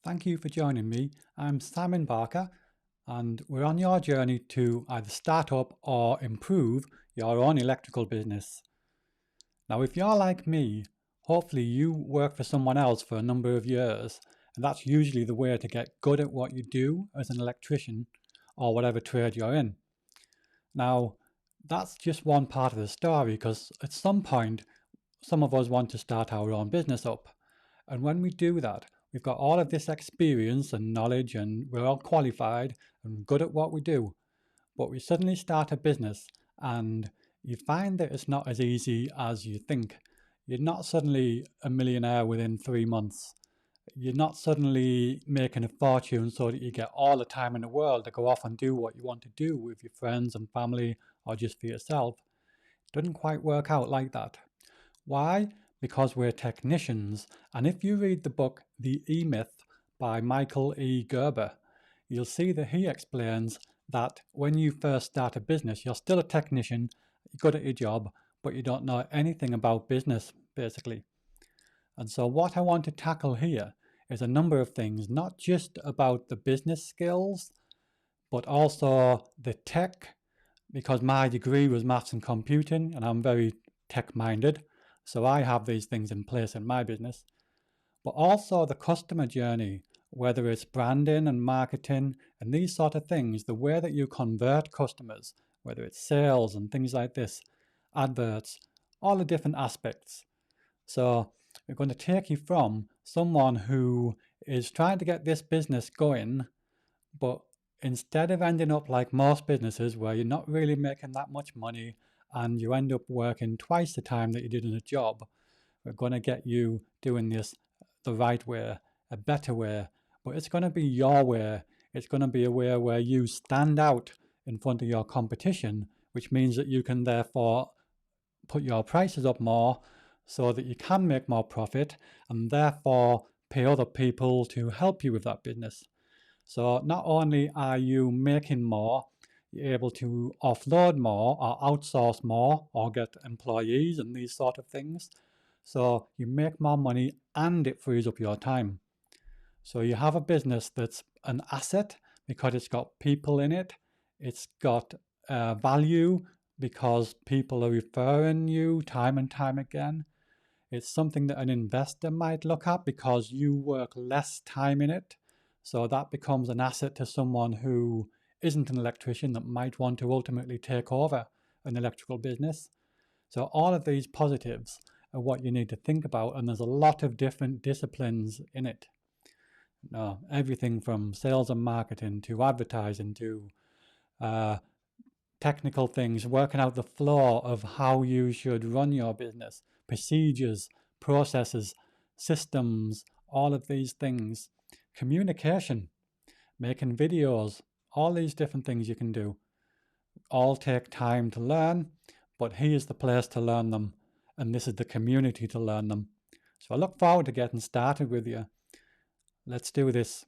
Thank you for joining me. I'm Simon Barker, and we're on your journey to either start up or improve your own electrical business. Now, if you're like me, hopefully you work for someone else for a number of years, and that's usually the way to get good at what you do as an electrician or whatever trade you're in. Now, that's just one part of the story because at some point, some of us want to start our own business up. And when we do that, we've got all of this experience and knowledge, and we're all qualified and good at what we do. But we suddenly start a business, and you find that it's not as easy as you think. You're not suddenly a millionaire within 3 months. You're not suddenly making a fortune so that you get all the time in the world to go off and do what you want to do with your friends and family or just for yourself. It doesn't quite work out like that. Why? Because we're technicians, and if you read the book The E-Myth by Michael E. Gerber, you'll see that he explains that when you first start a business, you're still a technician, you're good at your job, but you don't know anything about business, basically. And so what I want to tackle here is a number of things, not just about the business skills, but also the tech, because my degree was maths and computing, and I'm very tech-minded. So I have these things in place in my business, but also the customer journey, whether it's branding and marketing and these sort of things, the way that you convert customers, whether it's sales and things like this, adverts, all the different aspects. So we're going to take you from someone who is trying to get this business going, but instead of ending up like most businesses where you're not really making that much money and you end up working twice the time that you did in a job, we're going to get you doing this the right way, a better way, but it's going to be your way. It's going to be a way where you stand out in front of your competition, which means that you can therefore put your prices up more so that you can make more profit and therefore pay other people to help you with that business. So not only are you making more, you're able to offload more or outsource more or get employees and these sort of things. So you make more money and it frees up your time. So you have a business that's an asset because it's got people in it. It's got value because people are referring you time and time again. It's something that an investor might look at because you work less time in it. So that becomes an asset to someone who isn't an electrician that might want to ultimately take over an electrical business. So all of these positives are what you need to think about, and there's a lot of different disciplines in it. Everything from sales and marketing to advertising to technical things, working out the flow of how you should run your business, procedures, processes, systems, all of these things. Communication, making videos, all these different things you can do. All take time to learn, but here's the place to learn them, and this is the community to learn them. So I look forward to getting started with you. Let's do this.